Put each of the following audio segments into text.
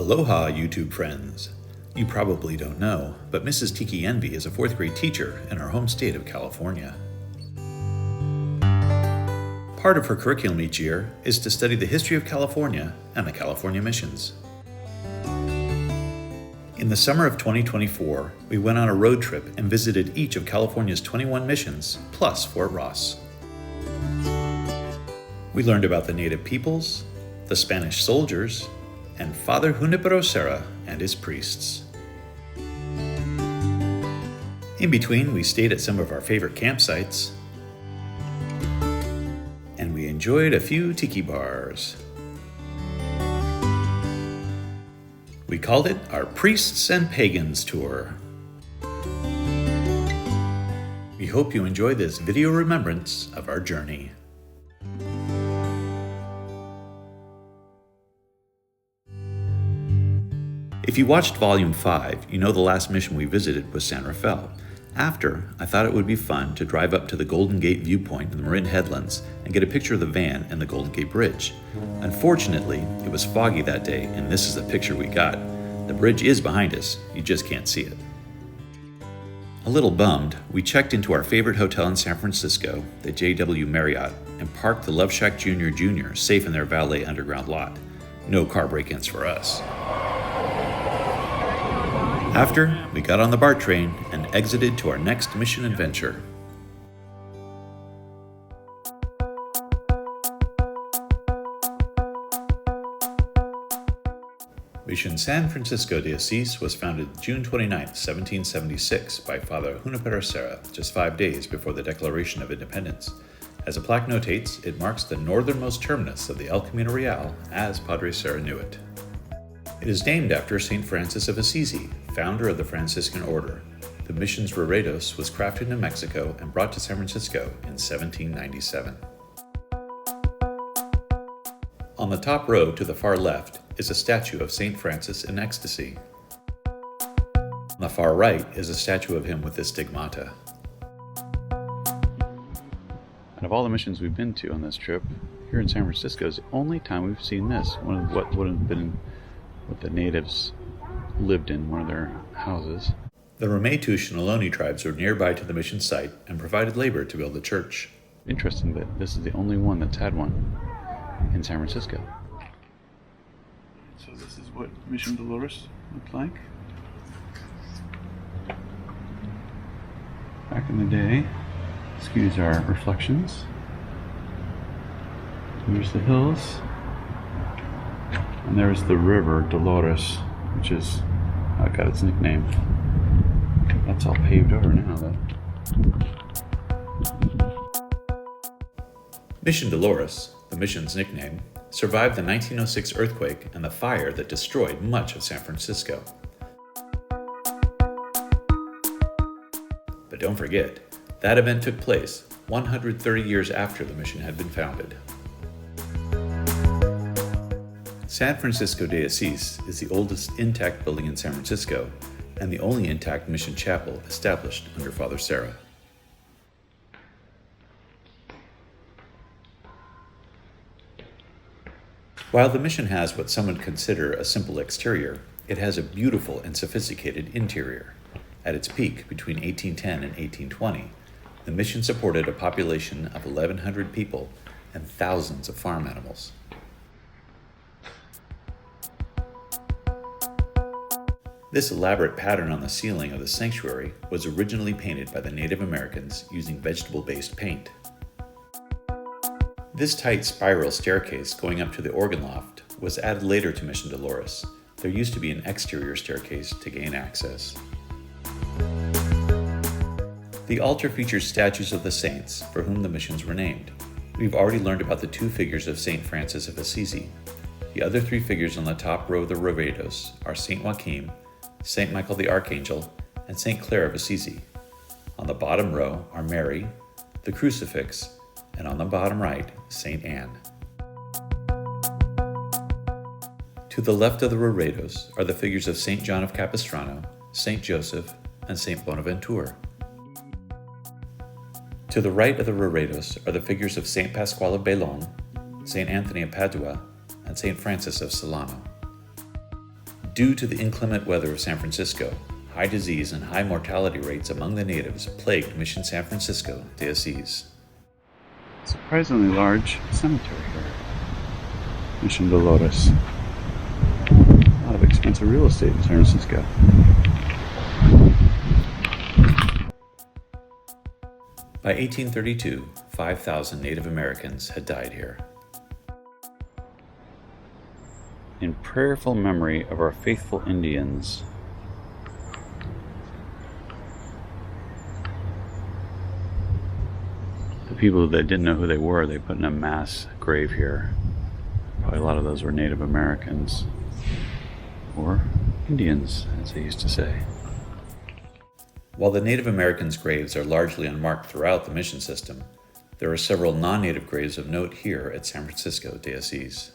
Aloha, YouTube friends! You probably don't know, but Mrs. Tiki Envy is a 4th grade teacher in our home state of California. Part of her curriculum each year is to study the history of California and the California missions. In the summer of 2024, we went on a road trip and visited each of California's 21 missions, plus Fort Ross. We learned about the native peoples, the Spanish soldiers, and Father Junipero Serra and his priests. In between, we stayed at some of our favorite campsites, and we enjoyed a few tiki bars. We called it our Priests and Pagans tour. We hope you enjoy this video remembrance of our journey. If you watched Volume 5, you know the last mission we visited was San Rafael. After, I thought it would be fun to drive up to the Golden Gate viewpoint in the Marin Headlands and get a picture of the van and the Golden Gate Bridge. Unfortunately, it was foggy that day, and this is the picture we got. The bridge is behind us, you just can't see it. A little bummed, we checked into our favorite hotel in San Francisco, the JW Marriott, and parked the Love Shack Jr. safe in their valet underground lot. No car break-ins for us. After, we got on the BART train and exited to our next mission adventure. Mission San Francisco de Asís was founded June 29, 1776 by Father Junipero Serra, just 5 days before the Declaration of Independence. As a plaque notates, it marks the northernmost terminus of the El Camino Real as Padre Serra knew it. It is named after St. Francis of Assisi, founder of the Franciscan order. The mission's reredos was crafted in Mexico and brought to San Francisco in 1797. On the top row to the far left is a statue of St. Francis in ecstasy. On the far right is a statue of him with the stigmata. Out of all the missions we've been to on this trip, here in San Francisco is the only time we've seen this, one of what would have been what the natives lived in, one of their houses. The Ramaytush and Ohlone tribes were nearby to the mission site and provided labor to build the church. Interesting that this is the only one that's had one in San Francisco. So this is what Mission Dolores looked like back in the day. Excuse our reflections. Here's the hills. And there's the river, Dolores, which is how it got its nickname. That's all paved over now, though. Mission Dolores, the mission's nickname, survived the 1906 earthquake and the fire that destroyed much of San Francisco. But don't forget, that event took place 130 years after the mission had been founded. San Francisco de Asís is the oldest intact building in San Francisco and the only intact mission chapel established under Father Serra. While the mission has what some would consider a simple exterior, it has a beautiful and sophisticated interior. At its peak, between 1810 and 1820, the mission supported a population of 1,100 people and thousands of farm animals. This elaborate pattern on the ceiling of the sanctuary was originally painted by the Native Americans using vegetable-based paint. This tight spiral staircase going up to the organ loft was added later to Mission Dolores. There used to be an exterior staircase to gain access. The altar features statues of the saints for whom the missions were named. We've already learned about the 2 figures of St. Francis of Assisi. The other 3 figures on the top row of the reredos are St. Joachim, St. Michael the Archangel, and St. Clare of Assisi. On the bottom row are Mary, the crucifix, and on the bottom right, St. Anne. To the left of the reredos are the figures of St. John of Capistrano, St. Joseph, and St. Bonaventure. To the right of the reredos are the figures of St. Pasquale of Bellone, St. Anthony of Padua, and St. Francis of Solano. Due to the inclement weather of San Francisco, high disease and high mortality rates among the natives plagued Mission San Francisco de Asís. Surprisingly large cemetery here. Mission Dolores. A lot of expensive real estate in San Francisco. By 1832, 5,000 Native Americans had died here. In prayerful memory of our faithful Indians. The people that didn't know who they were, they put in a mass grave here. Probably a lot of those were Native Americans. Or Indians, as they used to say. While the Native Americans' graves are largely unmarked throughout the mission system, there are several non-native graves of note here at San Francisco de Asís.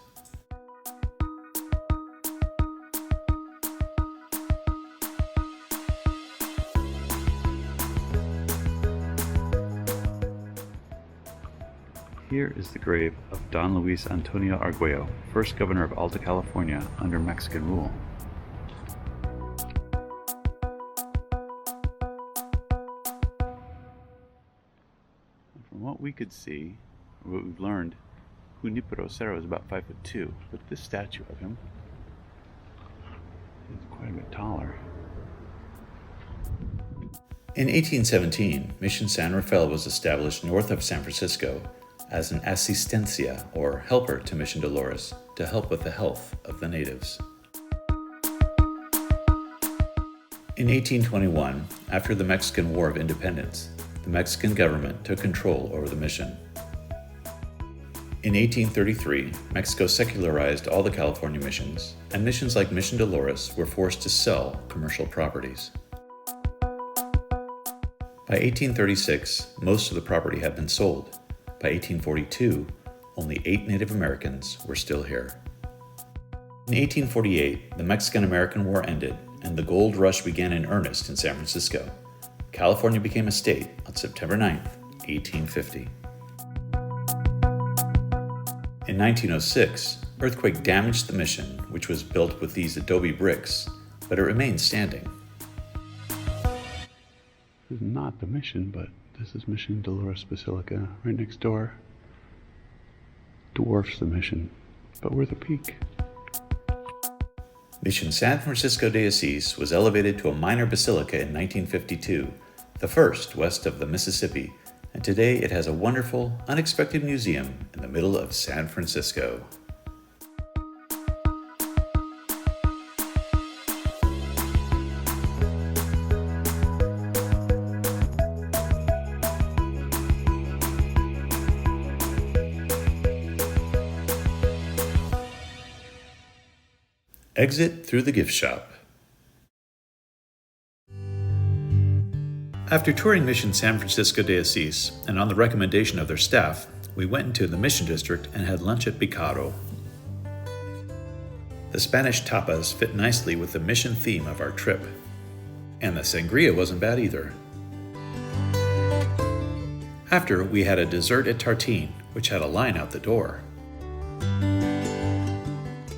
Here is the grave of Don Luis Antonio Arguello, first governor of Alta California under Mexican rule. From what we could see, or what we've learned, Junipero Serra is about 5'2", but this statue of him is quite a bit taller. In 1817, Mission San Rafael was established north of San Francisco as an asistencia, or helper, to Mission Dolores to help with the health of the natives. In 1821, after the Mexican War of Independence, the Mexican government took control over the mission. In 1833, Mexico secularized all the California missions, and missions like Mission Dolores were forced to sell commercial properties. By 1836, most of the property had been sold. By 1842, only 8 Native Americans were still here. In 1848, the Mexican-American War ended, and the gold rush began in earnest in San Francisco. California became a state on September 9, 1850. In 1906, earthquake damaged the mission, which was built with these adobe bricks, but it remains standing. This is not the mission, but this is Mission Dolores Basilica, right next door. Dwarfs the mission, but we're the peak. Mission San Francisco de Asís was elevated to a minor basilica in 1952, the first west of the Mississippi, and today it has a wonderful, unexpected museum in the middle of San Francisco. Exit through the gift shop. After touring Mission San Francisco de Asís, and on the recommendation of their staff, we went into the Mission District and had lunch at Picado. The Spanish tapas fit nicely with the mission theme of our trip. And the sangria wasn't bad either. After, we had a dessert at Tartine, which had a line out the door.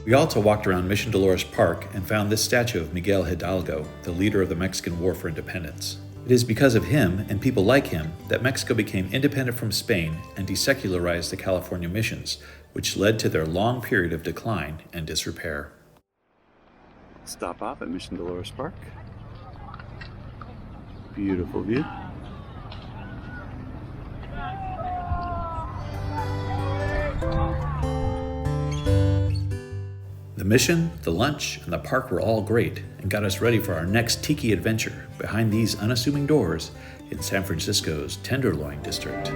We also walked around Mission Dolores Park and found this statue of Miguel Hidalgo, the leader of the Mexican War for Independence. It is because of him and people like him that Mexico became independent from Spain and desecularized the California missions, which led to their long period of decline and disrepair. Stop off at Mission Dolores Park. Beautiful view. The mission, the lunch, and the park were all great and got us ready for our next tiki adventure behind these unassuming doors in San Francisco's Tenderloin District.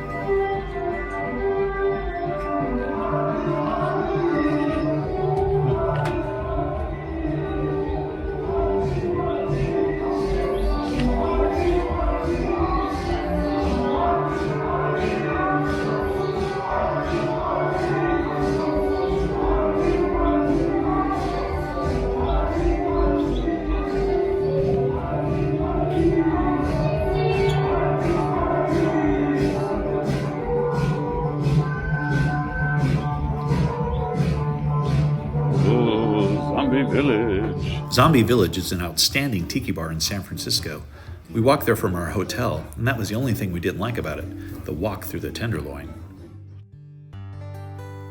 Zombie Village. Zombie Village is an outstanding tiki bar in San Francisco. We walked there from our hotel, and that was the only thing we didn't like about it, the walk through the Tenderloin.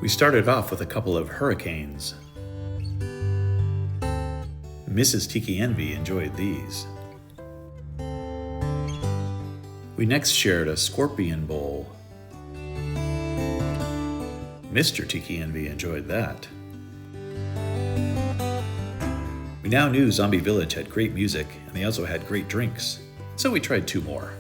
We started off with a couple of hurricanes. Mrs. Tiki Envy enjoyed these. We next shared a scorpion bowl. Mr. Tiki Envy enjoyed that. We now knew Zombie Village had great music, and they also had great drinks, so we tried 2 more.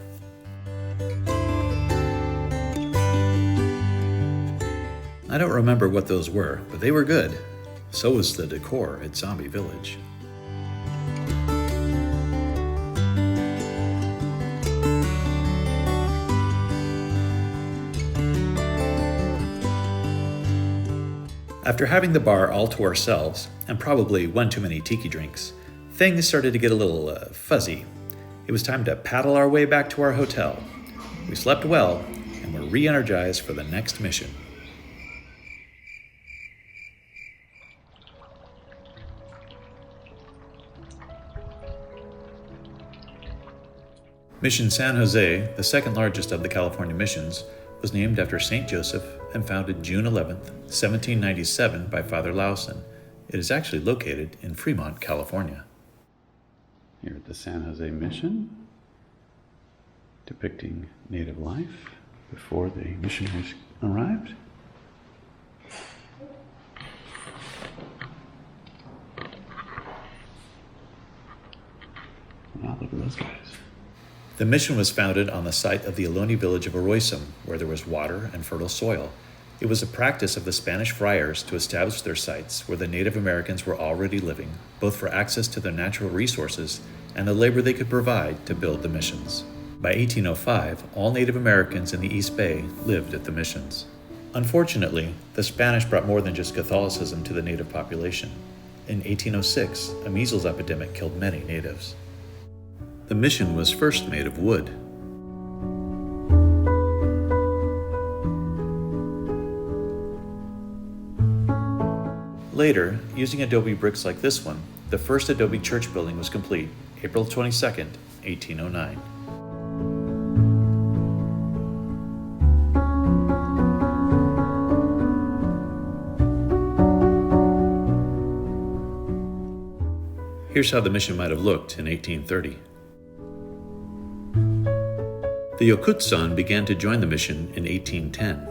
I don't remember what those were, but they were good. So was the decor at Zombie Village. After having the bar all to ourselves, and probably one too many tiki drinks, things started to get a little fuzzy. It was time to paddle our way back to our hotel. We slept well, and were re-energized for the next mission. Mission San Jose, the second largest of the California missions, was named after St. Joseph and founded June 11, 1797 by Father Lawson. It is actually located in Fremont, California. Here at the San Jose Mission, depicting native life before the missionaries arrived. Wow, look at those guys. The mission was founded on the site of the Ohlone village of Oroisum, where there was water and fertile soil. It was a practice of the Spanish friars to establish their sites where the Native Americans were already living, both for access to their natural resources and the labor they could provide to build the missions. By 1805, all Native Americans in the East Bay lived at the missions. Unfortunately, the Spanish brought more than just Catholicism to the native population. In 1806, a measles epidemic killed many natives. The mission was first made of wood. Later, using adobe bricks like this one, the first adobe church building was complete, April 22, 1809. Here's how the mission might have looked in 1830. The Yokutsan began to join the mission in 1810.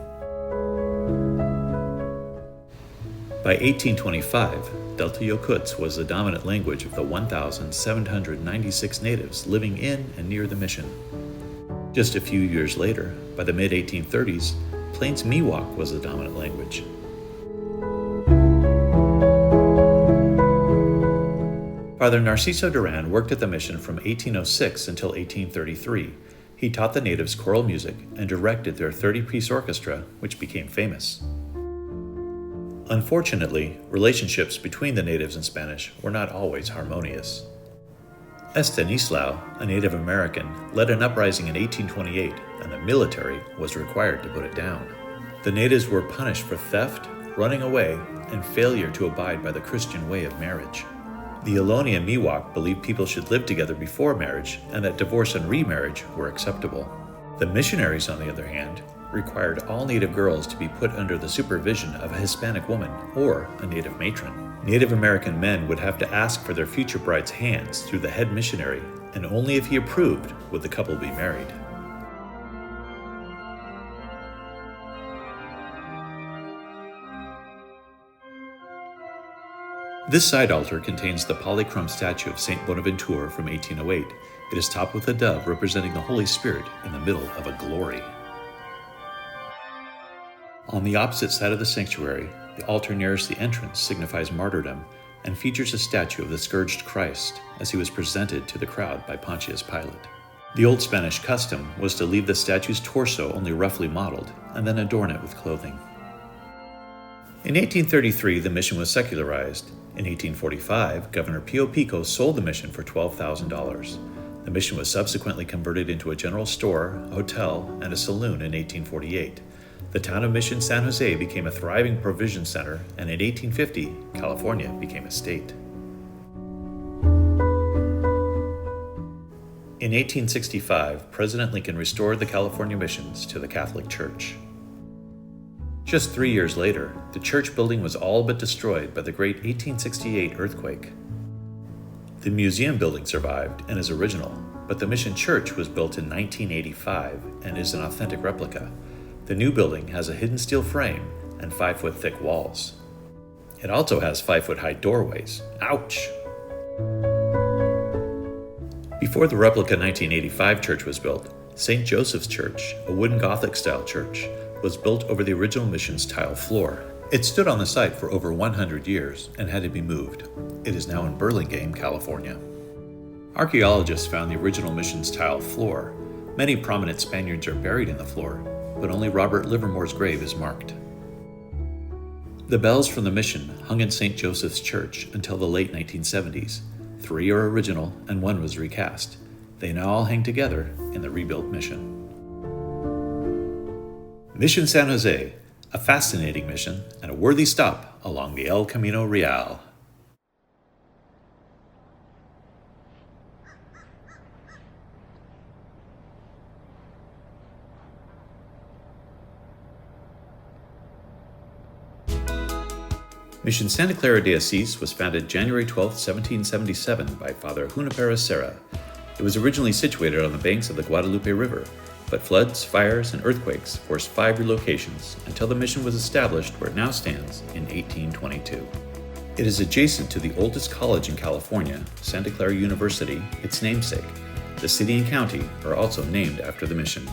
By 1825, Delta Yokuts was the dominant language of the 1,796 natives living in and near the mission. Just a few years later, by the mid-1830s, Plains Miwok was the dominant language. Father Narciso Duran worked at the mission from 1806 until 1833. He taught the natives choral music and directed their 30-piece orchestra, which became famous. Unfortunately, relationships between the natives and Spanish were not always harmonious. Estanislao, a Native American, led an uprising in 1828, and the military was required to put it down. The natives were punished for theft, running away, and failure to abide by the Christian way of marriage. The Ohlone and Miwok believed people should live together before marriage and that divorce and remarriage were acceptable. The missionaries, on the other hand, required all native girls to be put under the supervision of a Hispanic woman or a native matron. Native American men would have to ask for their future bride's hands through the head missionary, and only if he approved would the couple be married. This side altar contains the polychrome statue of Saint Bonaventure from 1808. It is topped with a dove representing the Holy Spirit in the middle of a glory. On the opposite side of the sanctuary, the altar nearest the entrance signifies martyrdom and features a statue of the scourged Christ as he was presented to the crowd by Pontius Pilate. The old Spanish custom was to leave the statue's torso only roughly modeled and then adorn it with clothing. In 1833, the mission was secularized. In 1845, Governor Pio Pico sold the mission for $12,000. The mission was subsequently converted into a general store, a hotel, and a saloon in 1848. The town of Mission San Jose became a thriving provision center, and in 1850, California became a state. In 1865, President Lincoln restored the California missions to the Catholic Church. Just 3 years later, the church building was all but destroyed by the great 1868 earthquake. The museum building survived and is original, but the mission church was built in 1985 and is an authentic replica. The new building has a hidden steel frame and 5-foot thick walls. It also has 5-foot high doorways. Ouch! Before the replica 1985 church was built, St. Joseph's Church, a wooden Gothic-style church, was built over the original mission's tile floor. It stood on the site for over 100 years and had to be moved. It is now in Burlingame, California. Archaeologists found the original mission's tile floor. Many prominent Spaniards are buried in the floor, but only Robert Livermore's grave is marked. The bells from the mission hung in St. Joseph's Church until the late 1970s. 3 are original and 1 was recast. They now all hang together in the rebuilt mission. Mission San Jose, a fascinating mission and a worthy stop along the El Camino Real. Mission Santa Clara de Assis was founded January 12, 1777 by Father Junipero Serra. It was originally situated on the banks of the Guadalupe River, but floods, fires, and earthquakes forced 5 relocations until the mission was established where it now stands in 1822. It is adjacent to the oldest college in California, Santa Clara University, its namesake. The city and county are also named after the mission.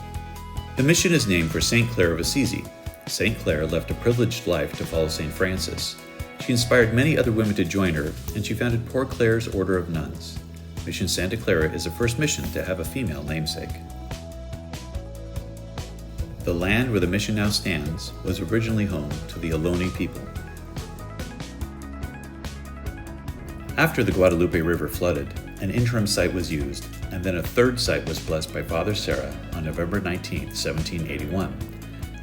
The mission is named for St. Clare of Assisi. St. Clare left a privileged life to follow St. Francis. She inspired many other women to join her, and she founded Poor Clare's Order of Nuns. Mission Santa Clara is the first mission to have a female namesake. The land where the mission now stands was originally home to the Ohlone people. After the Guadalupe River flooded, an interim site was used, and then a third site was blessed by Father Serra on November 19, 1781.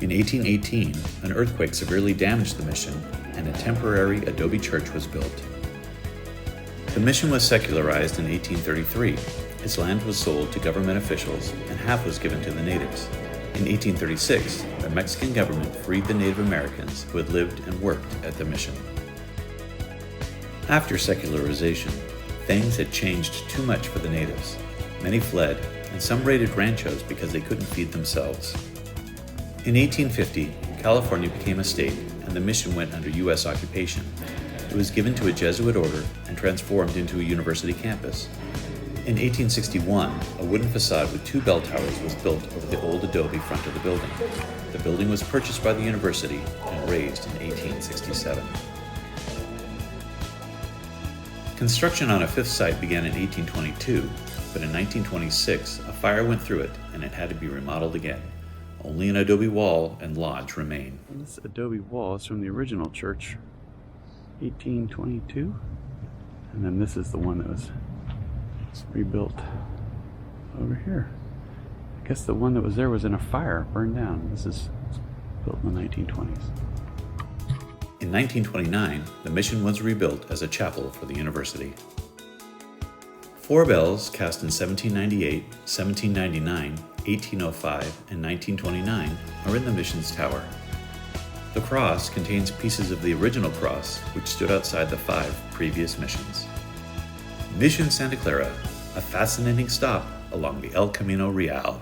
In 1818, an earthquake severely damaged the mission, and a temporary adobe church was built. The mission was secularized in 1833. Its land was sold to government officials, and half was given to the natives. In 1836, the Mexican government freed the Native Americans who had lived and worked at the mission. After secularization, things had changed too much for the natives. Many fled, and some raided ranchos because they couldn't feed themselves. In 1850, California became a state, and the mission went under U.S. occupation. It was given to a Jesuit order and transformed into a university campus. In 1861, a wooden facade with 2 bell towers was built over the old adobe front of the building. The building was purchased by the university and razed in 1867. Construction on a 5th site began in 1822, but in 1926, a fire went through it and it had to be remodeled again. Only an adobe wall and lodge remain. This adobe wall is from the original church, 1822. And then this is the one that was rebuilt over here. I guess the one that was there was in a fire, burned down. This is built in the 1920s. In 1929, the mission was rebuilt as a chapel for the university. 4 bells cast in 1798, 1799, 1805, and 1929 are in the mission's tower. The cross contains pieces of the original cross which stood outside the 5 previous missions. Mission Santa Clara, a fascinating stop along the El Camino Real.